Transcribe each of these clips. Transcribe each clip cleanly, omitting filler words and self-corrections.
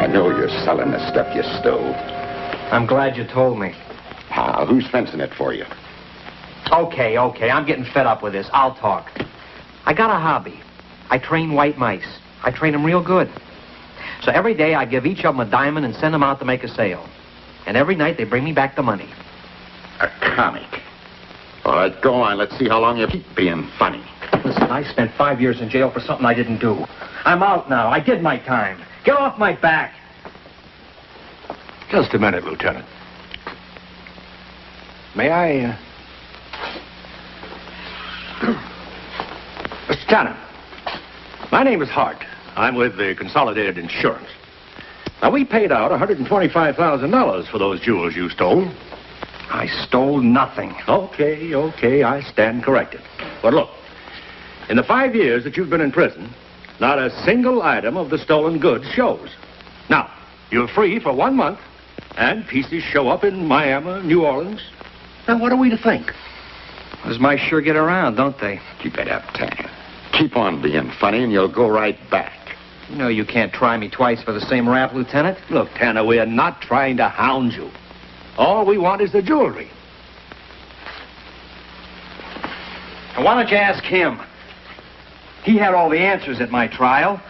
know you're selling the stuff you stole. I'm glad you told me. Who's fencing it for you? Okay. I'm getting fed up with this. I'll talk. I got a hobby. I train white mice. I train them real good. So every day I give each of them a diamond and send them out to make a sale. And every night they bring me back the money. A comic. All right, go on. Let's see how long you keep being funny. Listen, I spent 5 years in jail for something I didn't do. I'm out now. I did my time. Get off my back. Just a minute, Lieutenant. May I, Mr. Tanner, my name is Hart. I'm with the Consolidated Insurance. Now, we paid out $125,000 for those jewels you stole. I stole nothing. Okay, I stand corrected. But look, in the 5 years that you've been in prison, not a single item of the stolen goods shows. Now, you're free for 1 month, and pieces show up in Miami, New Orleans. Now, what are we to think? Those mice sure get around, don't they? Keep it up, Tanner. Keep on being funny, and you'll go right back. You know you can't try me twice for the same rap, Lieutenant. Look, Tanner, we are not trying to hound you. All we want is the jewelry. Now, why don't you ask him? He had all the answers at my trial.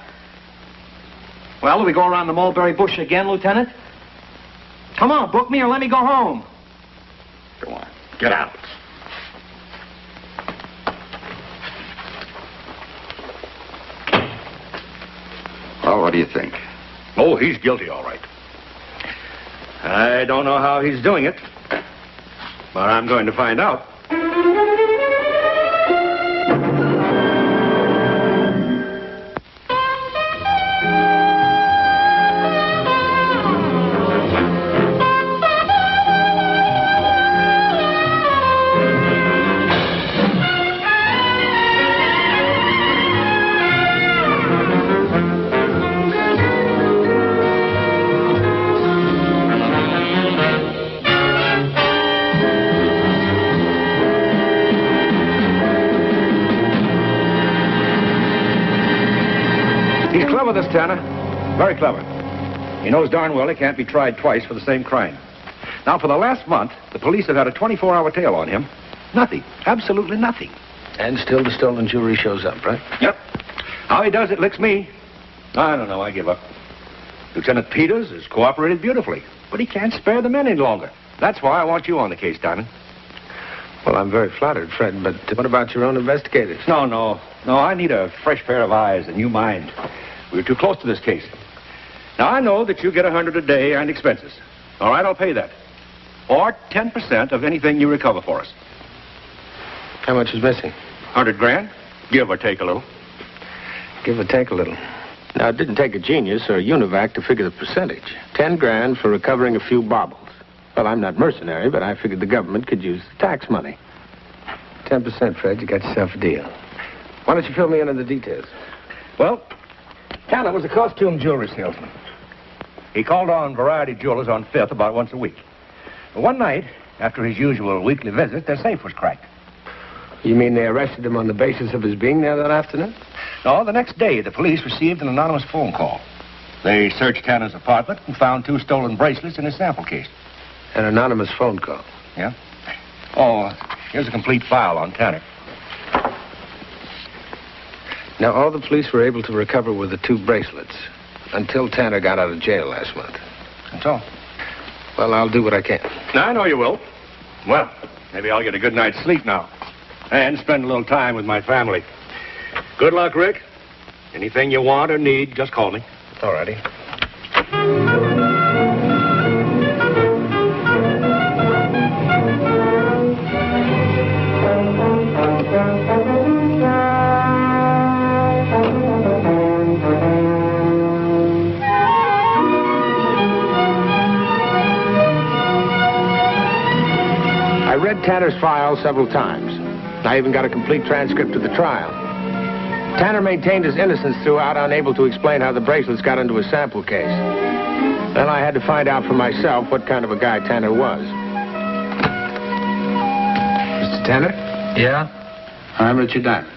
Well, do we go around the mulberry bush again, Lieutenant? Come on, book me or let me go home. Go on. Get out. Well, what do you think? Oh, he's guilty, all right. I don't know how he's doing it, but I'm going to find out. He's clever, this Tanner. Very clever. He knows darn well he can't be tried twice for the same crime. Now, for the last month, the police have had a 24-hour tail on him. Nothing. Absolutely nothing. And still the stolen jewelry shows up, right? Yep. How he does it licks me. I don't know. I give up. Lieutenant Peters has cooperated beautifully, but he can't spare the men any longer. That's why I want you on the case, Diamond. Well, I'm very flattered, Fred, but what about your own investigators? No, I need a fresh pair of eyes, a new mind. We're too close to this case. Now, I know that you get $100 a day and expenses. All right, I'll pay that. Or 10% of anything you recover for us. How much is missing? 100 grand, give or take a little. Give or take a little. Now, it didn't take a genius or a UNIVAC to figure the percentage. 10 grand for recovering a few baubles. Well, I'm not mercenary, but I figured the government could use the tax money. 10%, Fred. You got yourself a deal. Why don't you fill me in on the details? Well, Tanner was a costume jewelry salesman. He called on Variety Jewelers on 5th about once a week. But one night, after his usual weekly visit, their safe was cracked. You mean they arrested him on the basis of his being there that afternoon? No, the next day, the police received an anonymous phone call. They searched Tanner's apartment and found 2 stolen bracelets in his sample case. An anonymous phone call? Yeah. Oh, here's a complete file on Tanner. Now, all the police were able to recover were the 2 bracelets, until Tanner got out of jail last month. That's all. Well, I'll do what I can. I know you will. Well, maybe I'll get a good night's sleep now. And spend a little time with my family. Good luck, Rick. Anything you want or need, just call me. All righty. I read Tanner's file several times. I even got a complete transcript of the trial. Tanner maintained his innocence throughout, unable to explain how the bracelets got into his sample case. Then I had to find out for myself what kind of a guy Tanner was. Mr. Tanner? Yeah? I'm Richard Diamond.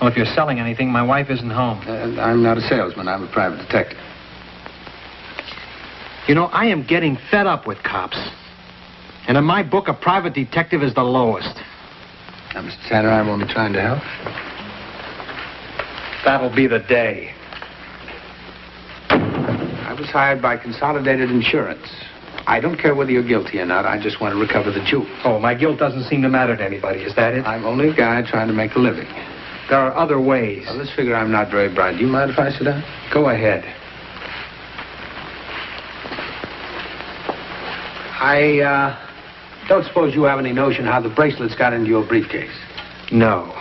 Well, if you're selling anything, my wife isn't home. I'm not a salesman. I'm a private detective. You know, I am getting fed up with cops. And in my book, a private detective is the lowest. Now, Mr. Tanner, I'm only trying to help. That'll be the day. I was hired by Consolidated Insurance. I don't care whether you're guilty or not. I just want to recover the jewels. Oh, my guilt doesn't seem to matter to anybody. Is that it? I'm only a guy trying to make a living. There are other ways. Well, let's figure I'm not very bright. Do you mind if I sit down? Go ahead. I don't suppose you have any notion how the bracelets got into your briefcase. No.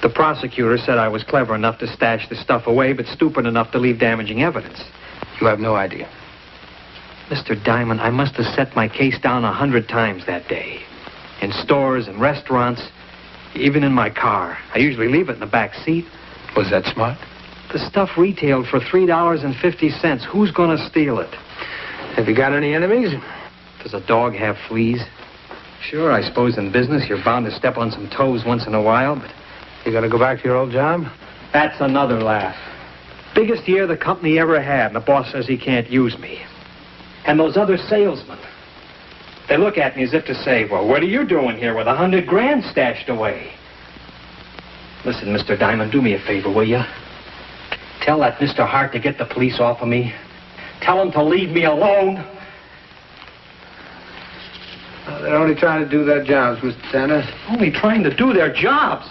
The prosecutor said I was clever enough to stash the stuff away, but stupid enough to leave damaging evidence. You have no idea. Mr. Diamond, I must have set my case down 100 times that day. In stores and restaurants, even in my car. I usually leave it in the back seat. Was that smart? The stuff retailed for $3.50. Who's going to steal it? Have you got any enemies? Does a dog have fleas? Sure, I suppose in business you're bound to step on some toes once in a while, but... You gonna go back to your old job? That's another laugh. Biggest year the company ever had, and the boss says he can't use me. And those other salesmen, they look at me as if to say, well, what are you doing here with $100,000 stashed away? Listen, Mr. Diamond, do me a favor, will you? Tell that Mr. Hart to get the police off of me. Tell him to leave me alone. They're only trying to do their jobs, Mr. Tanner. Only trying to do their jobs.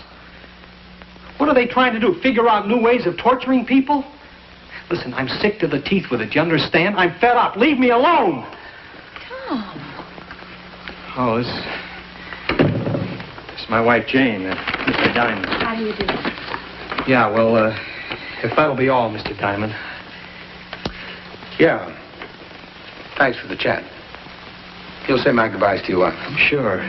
What are they trying to do? Figure out new ways of torturing people? Listen, I'm sick to the teeth with it. You understand? I'm fed up. Leave me alone. Tom. Oh, this is my wife, Jane, Mr. Diamond. How do you do? Yeah, well, if that'll be all, Mr. Diamond. Yeah. Thanks for the chat. He'll say my goodbyes to you, Sure.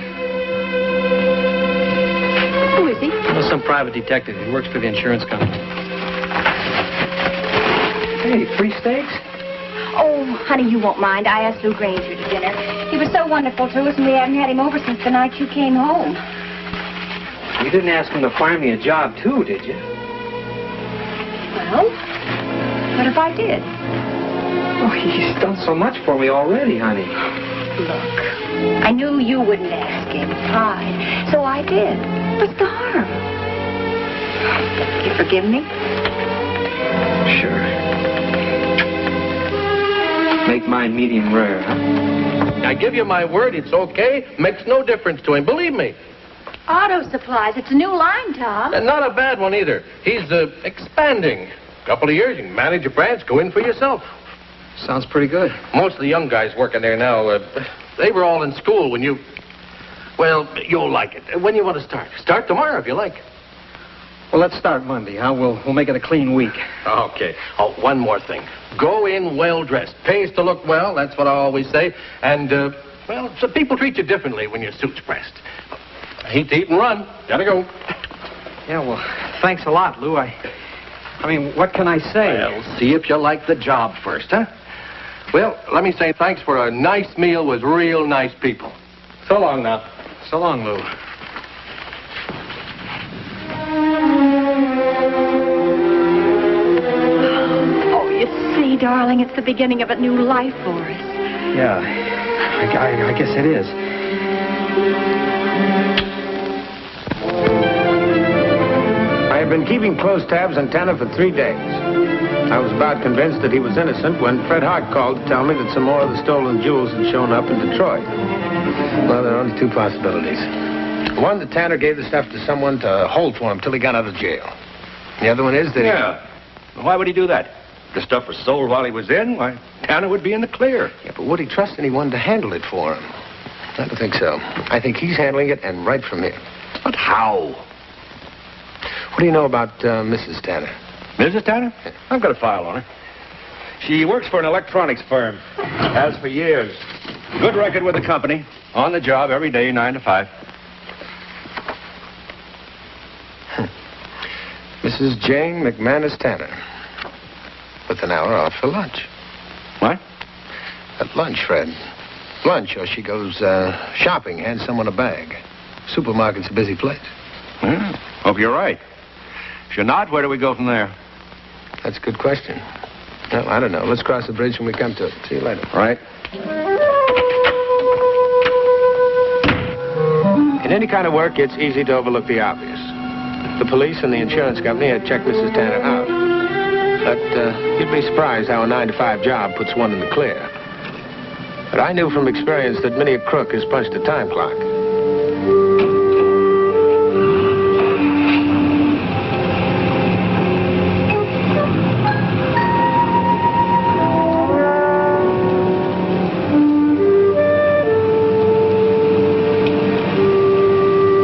Who is he? Some private detective. He works for the insurance company. Hey, free steaks? Oh, honey, you won't mind. I asked Lou Granger to dinner. He was so wonderful to us, and we haven't had him over since the night you came home. You didn't ask him to find me a job, too, did you? Well, what if I did? Oh, he's done so much for me already, honey. Look, I knew you wouldn't ask him. Pride. So I did. What's the harm? You forgive me? Sure. Make mine medium rare, huh? I give you my word, it's okay. Makes no difference to him, believe me. Auto supplies. It's a new line, Tom. And not a bad one either. He's expanding. A couple of years, you can manage a branch, go in for yourself. Sounds pretty good. Most of the young guys working there now, they were all in school when you... Well, you'll like it. When you want to start? Start tomorrow if you like. Well, let's start Monday, huh? We'll make it a clean week. Okay. Oh, one more thing. Go in well-dressed. Pays to look well, that's what I always say. And, well, some people treat you differently when your suit's pressed. Hate to eat and run. Gotta go. Yeah, well, thanks a lot, Lou. I mean, what can I say? Well, see if you like the job first, huh? Well, let me say thanks for a nice meal with real nice people. So long now. So long, Lou. Oh, you see, darling, it's the beginning of a new life for us. Yeah, I guess it is. I have been keeping close tabs on Tanner for 3 days. I was about convinced that he was innocent when Fred Hart called to tell me that some more of the stolen jewels had shown up in Detroit. Well, there are only 2 possibilities. One, that Tanner gave the stuff to someone to hold for him till he got out of jail. The other one is that Yeah. Why would he do that? The stuff was sold while he was in. Why, Tanner would be in the clear. Yeah, but would he trust anyone to handle it for him? I don't think so. I think he's handling it, and right from here. But how? What do you know about Mrs. Tanner? Mrs. Tanner? I've got a file on her. She works for an electronics firm. Has for years. Good record with the company. On the job every day, 9 to 5. Mrs. Jane McManus Tanner. With an hour off for lunch. What? At lunch, Fred. Lunch, or she goes shopping, hands someone a bag. Supermarket's a busy place. Well, hope you're right. If you're not, where do we go from there? That's a good question. Well, I don't know. Let's cross the bridge when we come to it. See you later. All right. In any kind of work, it's easy to overlook the obvious. The police and the insurance company had checked Mrs. Tanner out. But you'd be surprised how a 9-to-5 job puts one in the clear. But I knew from experience that many a crook has punched a time clock.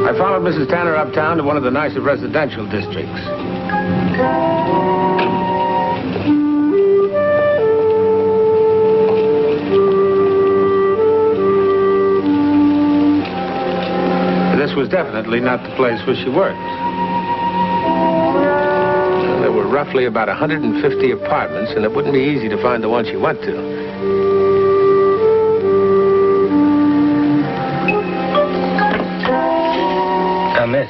I followed Mrs. Tanner uptown to one of the nicer residential districts. This was definitely not the place where she worked. There were roughly about 150 apartments, and it wouldn't be easy to find the one she went to. Miss.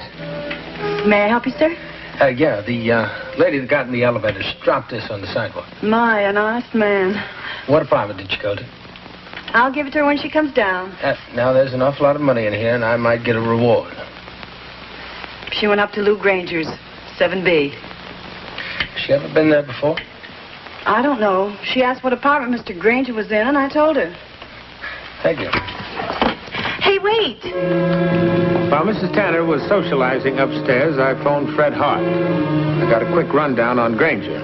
May I help you, sir? Yeah, the lady that got in the elevator dropped this on the sidewalk. My, a nice man. What apartment did she go to? I'll give it to her when she comes down. Now, there's an awful lot of money in here, and I might get a reward. She went up to Lou Granger's, 7B. She ever been there before? I don't know. She asked what apartment Mr. Granger was in, and I told her. Thank you. Hey, wait! While Mrs. Tanner was socializing upstairs, I phoned Fred Hart. I got a quick rundown on Granger.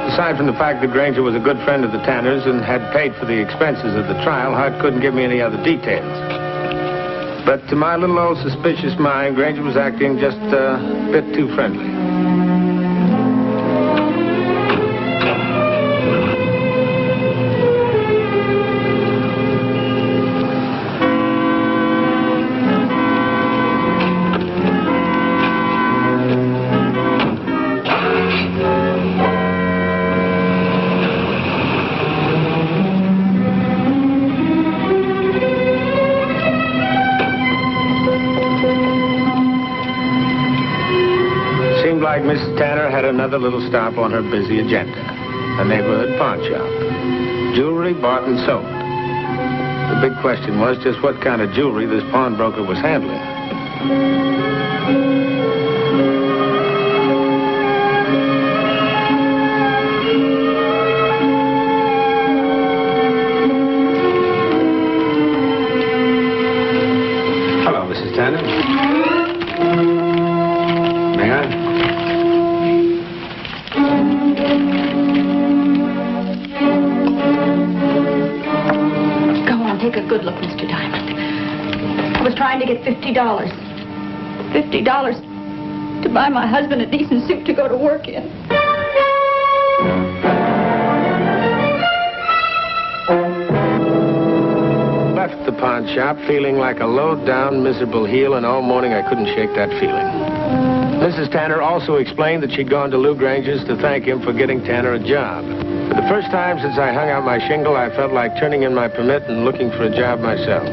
Aside from the fact that Granger was a good friend of the Tanners and had paid for the expenses of the trial, Hart couldn't give me any other details. But to my little old suspicious mind, Granger was acting just a bit too friendly. Mrs. Tanner had another little stop on her busy agenda, a neighborhood pawn shop. Jewelry bought and sold. The big question was just what kind of jewelry this pawnbroker was handling. Hello, Mrs. Tanner. May I? Take a good look, Mr. Diamond. I was trying to get $50. $50 to buy my husband a decent suit to go to work in. Left the pawn shop feeling like a low-down, miserable heel, and all morning I couldn't shake that feeling. Mrs. Tanner also explained that she'd gone to Lou Granger's to thank him for getting Tanner a job. For the first time since I hung out my shingle, I felt like turning in my permit and looking for a job myself.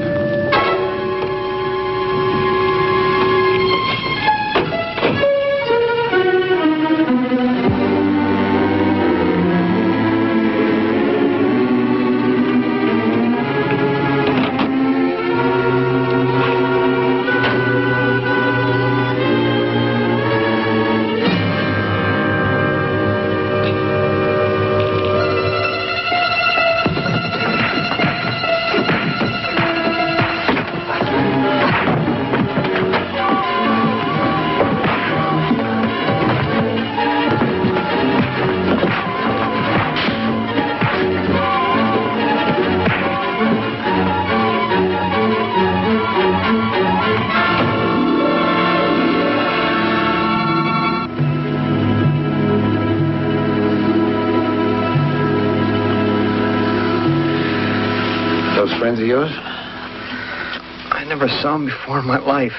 Those friends of yours? I never saw him before in my life.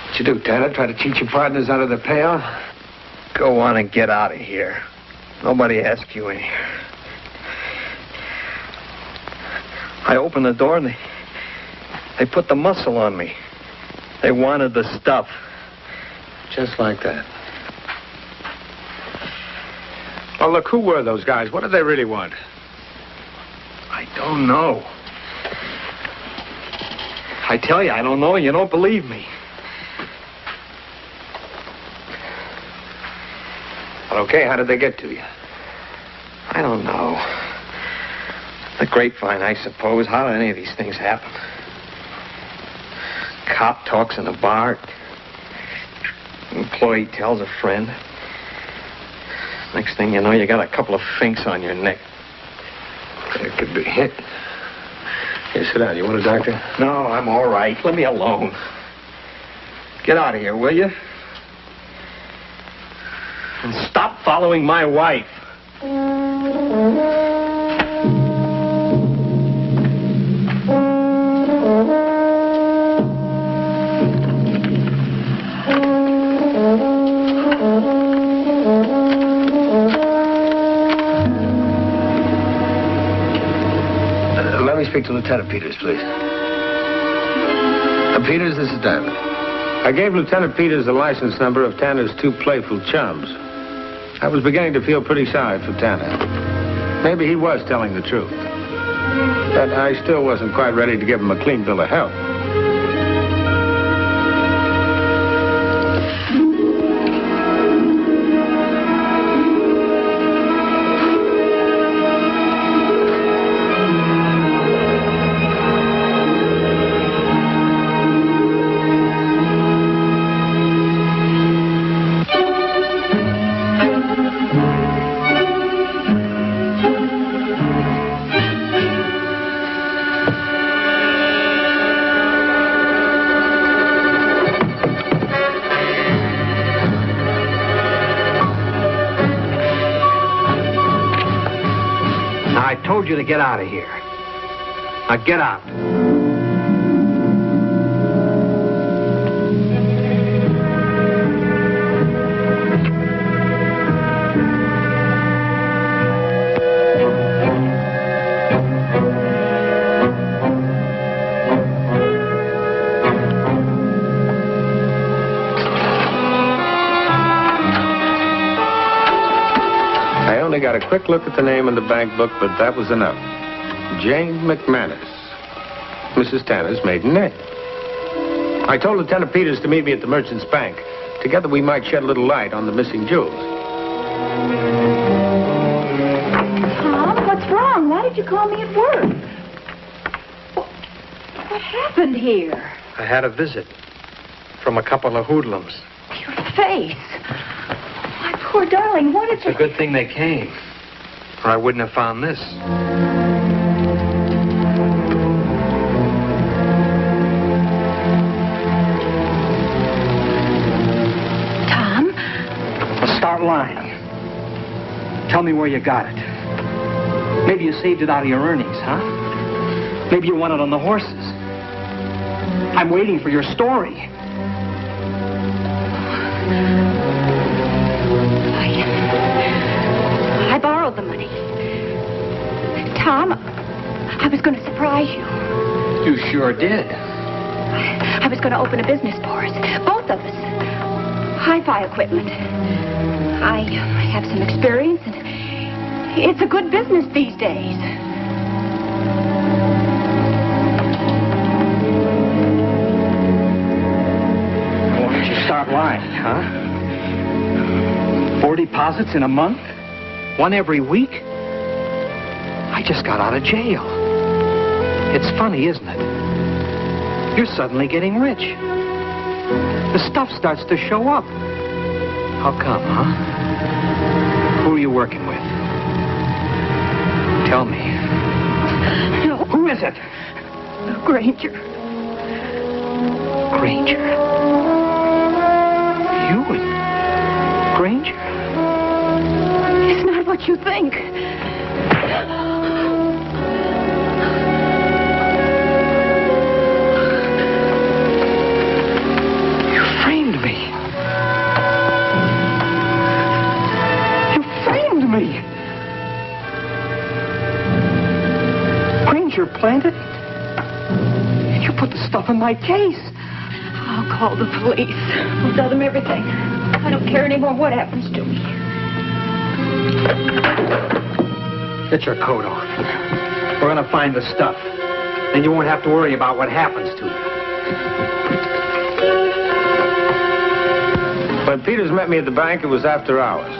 What'd you do, Tanner? Try to cheat your partners out of the payoff? Go on and get out of here. Nobody asked you in here. I opened the door and they put the muscle on me. They wanted the stuff. Just like that. Well, look, who were those guys? What did they really want? I don't know. I tell you, I don't know, and you don't believe me. Well, okay, how did they get to you? I don't know. The grapevine, I suppose. How do any of these things happen? Cop talks in a bar. Employee tells a friend. Next thing you know, you got a couple of finks on your neck. It could be hit. Here, sit down. You want a doctor? No, I'm all right. Let me alone. Get out of here, will you? And stop following my wife. Let me speak to Lieutenant Peters, please. Peters, this is Diamond. I gave Lieutenant Peters the license number of Tanner's two playful chums. I was beginning to feel pretty sorry for Tanner. Maybe he was telling the truth. But I still wasn't quite ready to give him a clean bill of health. I told you to get out of here. Now get out. I only got a quick look at the name in the bank book, but that was enough. Jane McManus. Mrs. Tanner's maiden name. I told Lieutenant Peters to meet me at the Merchant's Bank. Together we might shed a little light on the missing jewels. Tom, what's wrong? Why did you call me at work? What happened here? I had a visit from a couple of hoodlums. Your face. My poor darling, what did It's a good thing they came, or I wouldn't have found this. Tom? Well, start lying. Tell me where you got it. Maybe you saved it out of your earnings, huh? Maybe you won it on the horses. I'm waiting for your story. I borrowed the money. Tom, I was going to surprise you. You sure did. I was going to open a business for us, both of us. Hi-fi equipment. I have some experience, and it's a good business these days. Why don't you start lying, huh? 4 deposits in a month? One every week? I just got out of jail. It's funny, isn't it? You're suddenly getting rich. The stuff starts to show up. How come, huh? Who are you working with? Tell me. No. Who is it? Granger. Granger. You and Granger? It's not what you think. You framed me. You framed me. Granger planted. You put the stuff in my case. I'll call the police. I'll tell them everything. I don't care anymore what happens to me. Get your coat on. We're gonna find the stuff. Then you won't have to worry about what happens to you. When Peters met me at the bank, it was after hours.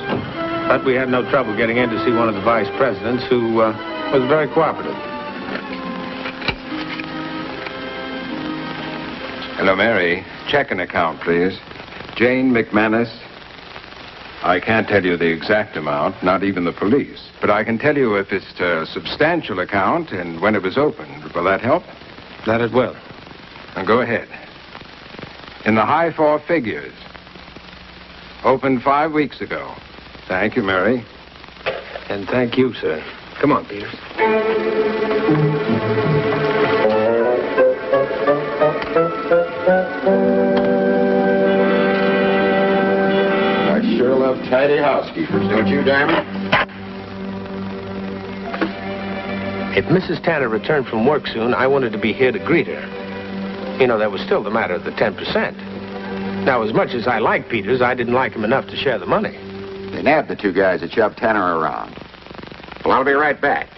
But we had no trouble getting in to see one of the vice presidents who was very cooperative. Hello, Mary. Checking account, please. Jane McManus. I can't tell you the exact amount, not even the police. But I can tell you if it's a substantial account and when it was opened. Will that help? That it will. Now go ahead. In the high four figures. Opened 5 weeks ago. Thank you, Mary. And thank you, sir. Come on, Peters. I sure love tidy housekeepers, don't you, Diamond? If Mrs. Tanner returned from work soon, I wanted to be here to greet her. You know, there was still the matter of the 10%. Now, as much as I liked Peters, I didn't like him enough to share the money. They nabbed the 2 guys that shoved Tanner around. Well, I'll be right back.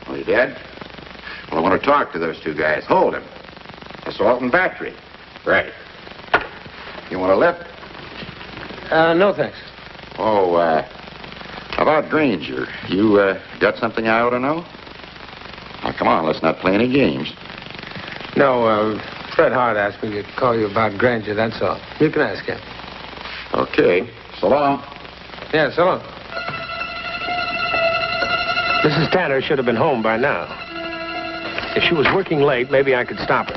Oh, you dead? Well, I want to talk to those 2 guys. Hold him. Assault and battery. Right. You want a lift? No, thanks. Oh, how about Granger? You, got something I ought to know? Now, come on, let's not play any games. No, Fred Hart asked me to call you about Granger, that's all. You can ask him. Okay. So long. Yeah, so long. Mrs. Tanner should have been home by now. If she was working late, maybe I could stop her.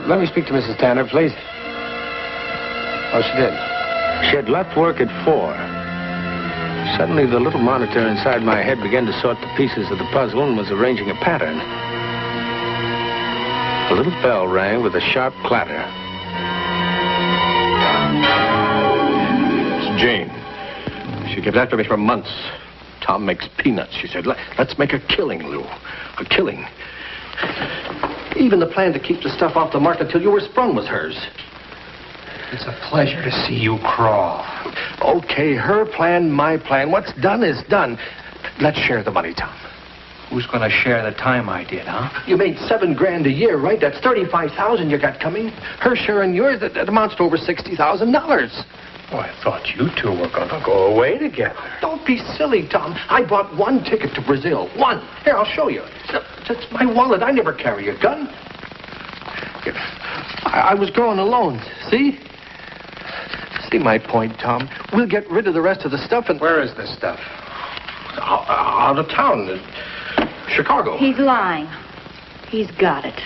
Let me speak to Mrs. Tanner, please. Oh, she did. She had left work at 4. Suddenly, the little monitor inside my head began to sort the pieces of the puzzle and was arranging a pattern. A little bell rang with a sharp clatter. It's Jane. She kept after me for months. Tom makes peanuts, she said. Let's make a killing, Lou. A killing. Even the plan to keep the stuff off the market till you were sprung was hers. It's a pleasure to see you crawl. Okay, her plan, my plan. What's done is done. Let's share the money, Tom. Who's going to share the time I did, huh? You made $7 grand a year, right? That's $35,000 you got coming. Her share and yours, that amounts to over $60,000. Oh, I thought you 2 were going to go away together. Don't be silly, Tom. I bought 1 ticket to Brazil. 1. Here, I'll show you. That's my wallet. I never carry a gun. I was going alone, see? See my point, Tom? We'll get rid of the rest of the stuff and... Where is this stuff? Out of town. Chicago. He's lying. He's got it.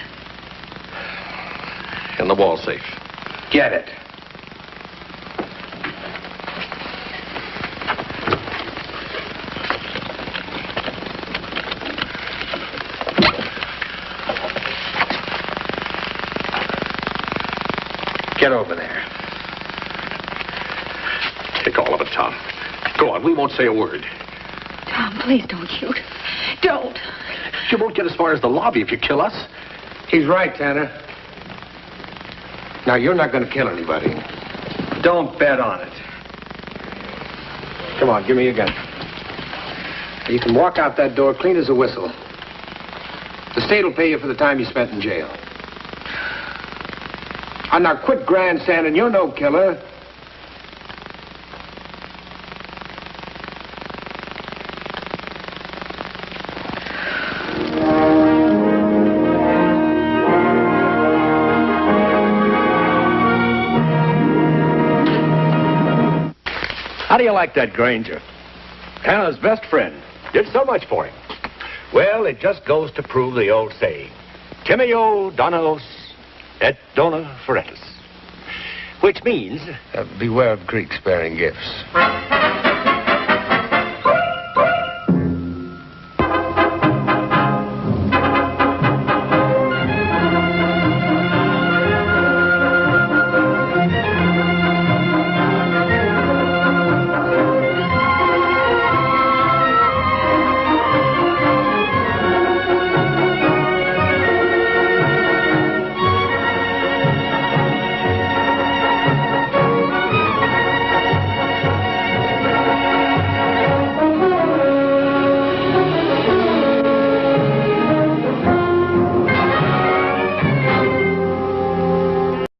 In the wall safe. Get it. Get over there. Take all of it, Tom. Go on, we won't say a word. Tom, please don't shoot. Don't. You won't get as far as the lobby if you kill us. He's right, Tanner. Now, you're not going to kill anybody. Don't bet on it. Come on, give me your gun. You can walk out that door clean as a whistle. The state will pay you for the time you spent in jail. Now, quit grandstanding. You're no killer. How do you like that Granger? Hannah's best friend. Did so much for him. Well, it just goes to prove the old saying. Timeo donaos et dona forentis. Which means... beware of Greeks bearing gifts.